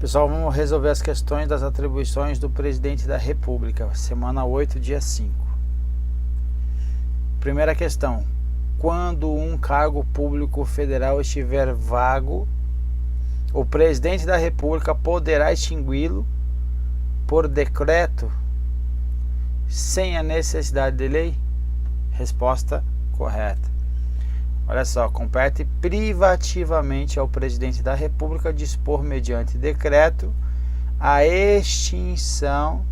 Pessoal, vamos resolver as questões das atribuições do presidente da República, semana 8, dia 5. Primeira questão: quando um cargo público federal estiver vago, o presidente da República poderá extingui-lo por decreto sem a necessidade de lei? Resposta correta. Olha só, compete privativamente ao presidente da República dispor mediante decreto a extinção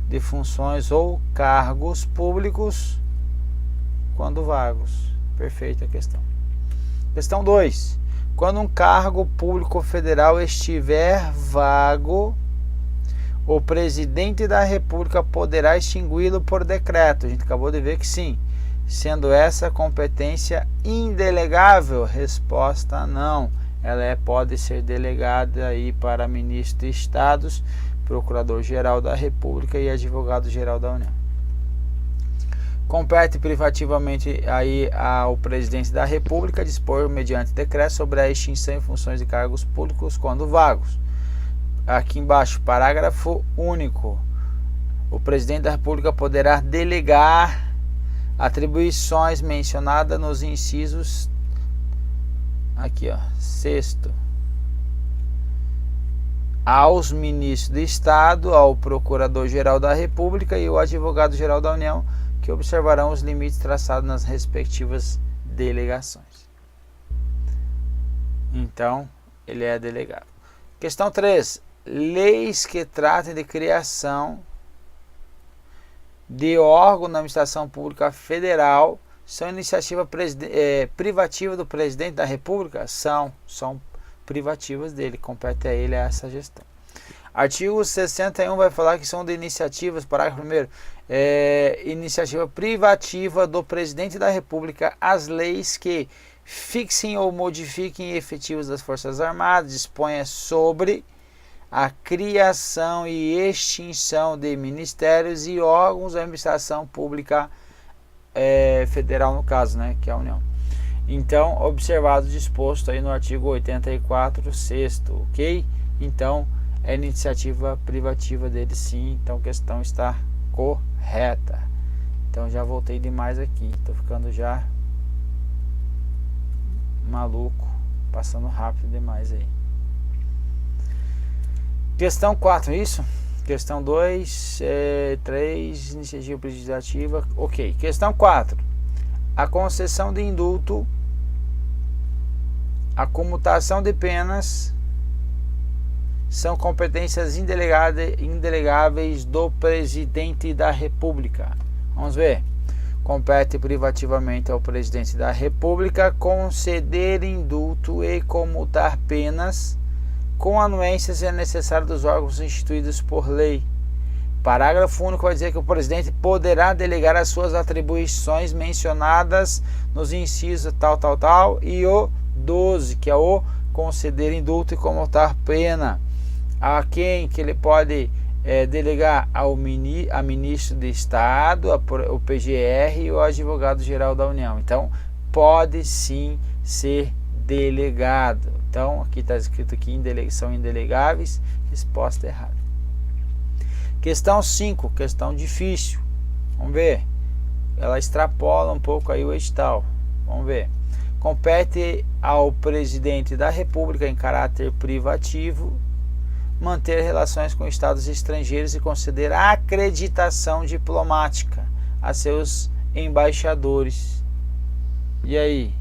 de funções ou cargos públicos quando vagos. Perfeita questão. Questão 2. Quando um cargo público federal estiver vago, o presidente da República poderá extingui-lo por decreto. A gente acabou de ver que sim. Sendo essa competência indelegável? Resposta não. Ela pode ser delegada aí para ministro de Estados, Procurador-Geral da República e Advogado-Geral da União. Compete privativamente aí ao presidente da República dispor mediante decreto sobre a extinção em funções de cargos públicos quando vagos. Aqui embaixo, parágrafo único. O presidente da República poderá delegar atribuições mencionadas nos incisos aqui, ó, 6º, aos ministros de Estado, ao Procurador-Geral da República e ao Advogado-Geral da União, que observarão os limites traçados nas respectivas delegações. Então, ele é delegado. Questão 3. Leis que tratem de criação de órgão da administração pública federal são iniciativa privativa do presidente da República? São privativas dele, compete a ele essa gestão. Artigo 61 vai falar que são de iniciativas, parágrafo 1º, iniciativa privativa do presidente da República as leis que fixem ou modifiquem efetivos das Forças Armadas, disponha sobre a criação e extinção de ministérios e órgãos da administração pública federal, no caso, né, que é a União. Então, observado o disposto aí no artigo 84, 6º, ok? Então, é iniciativa privativa dele sim, então a questão está correta. Então, já voltei demais aqui, estou ficando já maluco, passando rápido demais aí. Questão 4, isso? Questão 2, 3, iniciativa legislativa, ok. Questão 4. A concessão de indulto, a comutação de penas são competências indelegáveis do presidente da República. Vamos ver. Compete privativamente ao presidente da República conceder indulto e comutar penas com anuência se é necessário dos órgãos instituídos por lei. Parágrafo único vai dizer que o presidente poderá delegar as suas atribuições mencionadas nos incisos tal, e o 12, que é o conceder indulto e comutar pena. A quem que ele pode delegar? A ministro de Estado, o PGR e o Advogado-Geral da União. Então, pode sim ser delegado. Então, aqui está escrito que são indelegáveis. Resposta errada. Questão 5, questão difícil. Vamos ver. Ela extrapola um pouco aí o edital. Vamos ver. Compete ao presidente da República, em caráter privativo, manter relações com estados estrangeiros e conceder acreditação diplomática a seus embaixadores. E aí?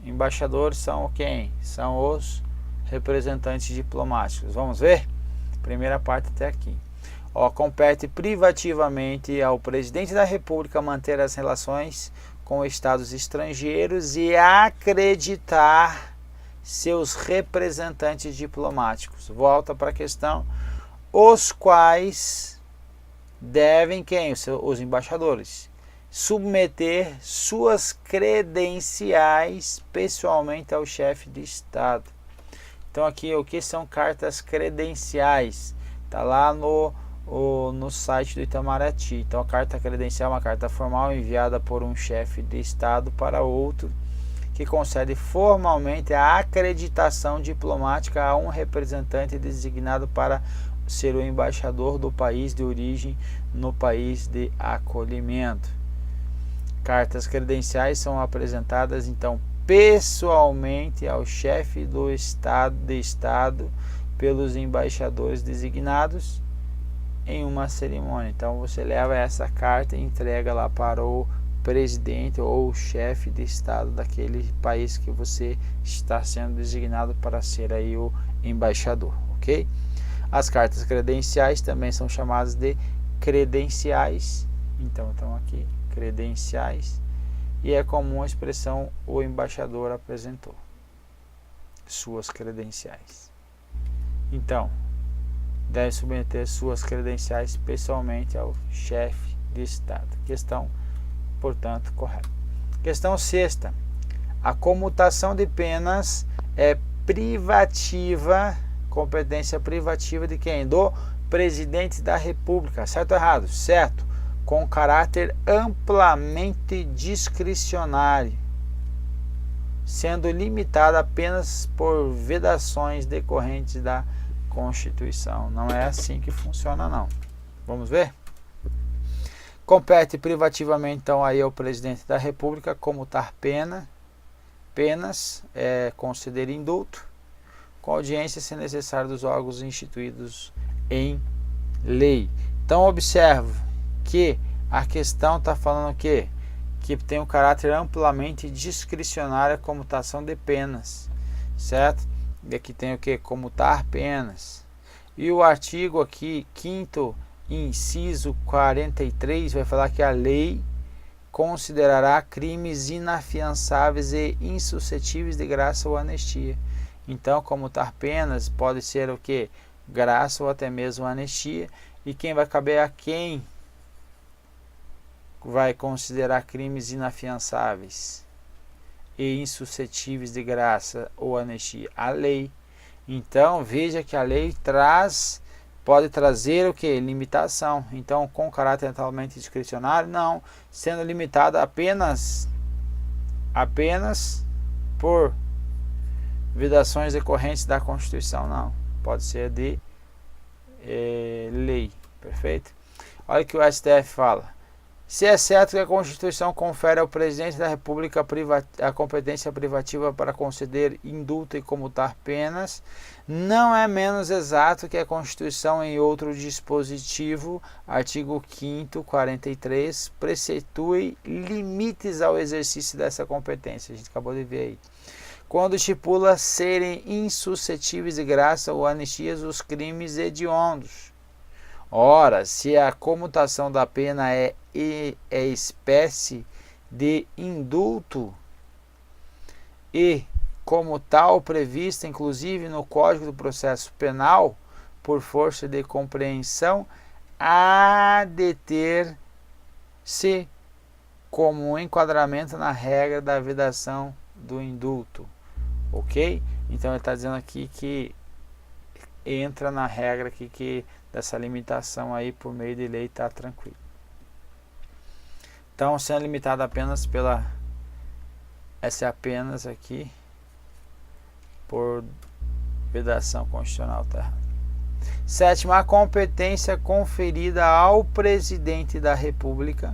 Embaixadores são quem? São os representantes diplomáticos. Vamos ver? Primeira parte até aqui. Compete privativamente ao presidente da República manter as relações com estados estrangeiros e acreditar seus representantes diplomáticos. Volta para a questão. Os quais devem quem? Os embaixadores submeter suas credenciais pessoalmente ao chefe de Estado. Então aqui o que são cartas credenciais? Está lá no site do Itamaraty. Então a carta credencial é uma carta formal enviada por um chefe de Estado para outro que concede formalmente a acreditação diplomática a um representante designado para ser o embaixador do país de origem no país de acolhimento. Cartas credenciais são apresentadas então pessoalmente ao chefe do Estado pelos embaixadores designados em uma cerimônia. Então você leva essa carta e entrega lá para o presidente ou o chefe de Estado daquele país que você está sendo designado para ser aí o embaixador, ok? As cartas credenciais também são chamadas de credenciais. Então estão aqui, credenciais. E é comum a expressão o embaixador apresentou suas credenciais. Então, deve submeter suas credenciais pessoalmente ao chefe de Estado. Questão, portanto, correta. Questão 6ª. A comutação de penas é privativa, competência privativa de quem? Do presidente da República. Certo ou errado? Certo. Com caráter amplamente discricionário, sendo limitada apenas por vedações decorrentes da Constituição. Não é assim que funciona, não. Vamos ver? Compete privativamente então aí ao presidente da República comutar penas, conceder indulto, com audiência se necessário dos órgãos instituídos em lei. Então observe que a questão está falando o quê? Que tem um caráter amplamente discricionário a comutação de penas, certo? E aqui tem o que? Comutar penas. E o artigo aqui, 5º inciso 43, vai falar que a lei considerará crimes inafiançáveis e insuscetíveis de graça ou anistia. Então, comutar penas pode ser o que? Graça ou até mesmo anistia. E quem vai caber a quem vai considerar crimes inafiançáveis e insuscetíveis de graça ou anistia? A lei. Então veja que a lei pode trazer o que? Limitação. Então, com caráter totalmente discricionário, não, sendo limitada apenas por vedações decorrentes da Constituição, não, pode ser de lei. Perfeito? Olha o que o STF fala. Se é certo que a Constituição confere ao presidente da República a competência privativa para conceder indulto e comutar penas, não é menos exato que a Constituição, em outro dispositivo, artigo 5º, 43, preceitue limites ao exercício dessa competência. A gente acabou de ver aí. Quando estipula serem insuscetíveis de graça ou anistias os crimes hediondos. Ora, se a comutação da pena é espécie de indulto e, como tal, prevista inclusive no Código do Processo Penal, por força de compreensão, há de ter-se como um enquadramento na regra da vedação do indulto. Ok? Então ele está dizendo aqui que entra na regra aqui que dessa limitação aí por meio de lei, está tranquilo. Então, sendo limitado apenas pela essa apenas aqui por vedação constitucional, tá errado. 7º, a competência conferida ao presidente da República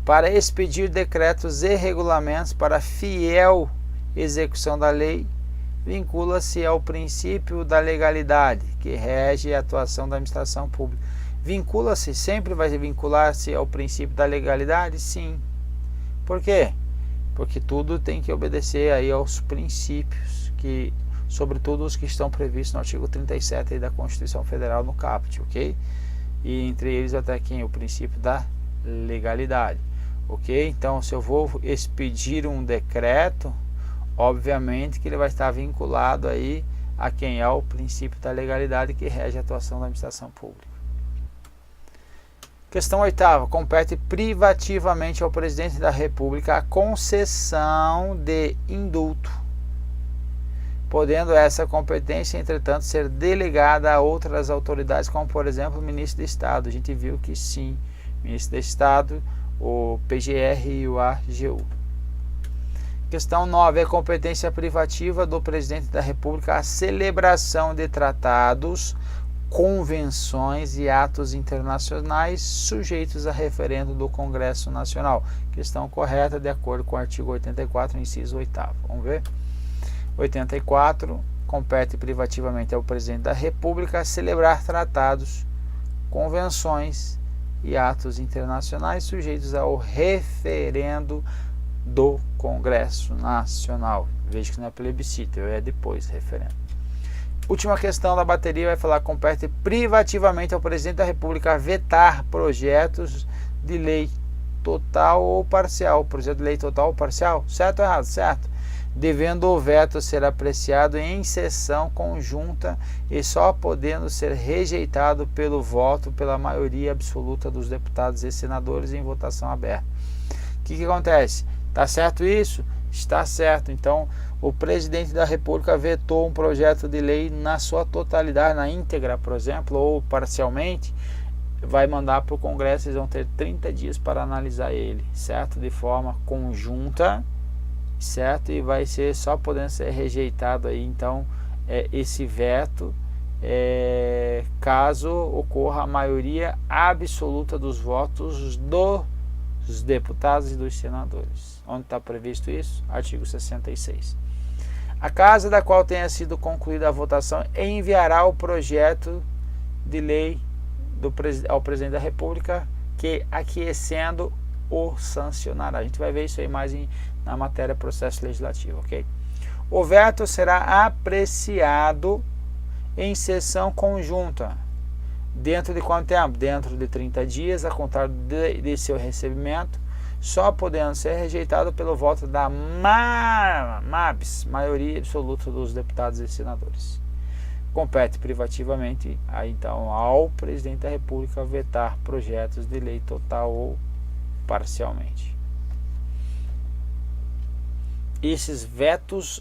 para expedir decretos e regulamentos para fiel execução da lei vincula-se ao princípio da legalidade, que rege a atuação da administração pública. Vincula-se, sempre vai vincular-se ao princípio da legalidade? Sim. Por quê? Porque tudo tem que obedecer aí aos princípios, que, sobretudo os que estão previstos no artigo 37 aí da Constituição Federal no caput, ok? E entre eles até aqui o princípio da legalidade, ok? Então, se eu vou expedir um decreto, obviamente que ele vai estar vinculado aí a quem é o princípio da legalidade que rege a atuação da administração pública. Questão 8ª. Compete privativamente ao presidente da República a concessão de indulto, podendo essa competência, entretanto, ser delegada a outras autoridades, como por exemplo o ministro de Estado. A gente viu que sim, ministro de Estado, o PGR e o AGU. Questão 9. É competência privativa do presidente da República a celebração de tratados, convenções e atos internacionais sujeitos a referendo do Congresso Nacional. Questão correta, de acordo com o artigo 84, inciso 8º. Vamos ver? 84. Compete privativamente ao presidente da República celebrar tratados, convenções e atos internacionais sujeitos ao referendo do Congresso Nacional. Veja que não é plebiscito, é depois referendo. Última questão da bateria vai falar: compete privativamente ao presidente da República vetar projetos de lei total ou parcial. Projeto de lei total ou parcial? Certo ou errado? Certo. Devendo o veto ser apreciado em sessão conjunta e só podendo ser rejeitado pelo voto pela maioria absoluta dos deputados e senadores em votação aberta. O que acontece? Está certo isso? Está certo. Então, o presidente da República vetou um projeto de lei na sua totalidade, na íntegra, por exemplo, ou parcialmente, vai mandar para o Congresso, eles vão ter 30 dias para analisar ele, certo? De forma conjunta, certo? E vai ser só podendo ser rejeitado aí, então, esse veto, caso ocorra a maioria absoluta dos votos dos deputados e dos senadores. Onde está previsto isso? Artigo 66. A casa da qual tenha sido concluída a votação enviará o projeto de lei ao presidente da República, que, aquiescendo, o sancionará. A gente vai ver isso aí mais na matéria processo legislativo, ok? O veto será apreciado em sessão conjunta. Dentro de quanto tempo? Dentro de 30 dias, a contar de seu recebimento, só podendo ser rejeitado pelo voto da maioria absoluta dos deputados e senadores. Compete privativamente, então, ao presidente da República vetar projetos de lei total ou parcialmente. Esses vetos,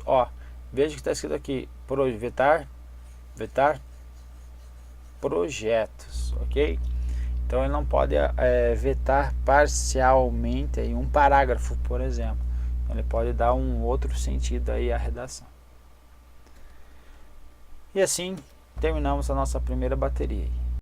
veja que está escrito aqui, vetar projetos, ok? Então ele não pode vetar parcialmente em um parágrafo, por exemplo. Ele pode dar um outro sentido aí à redação. E assim terminamos a nossa primeira bateria.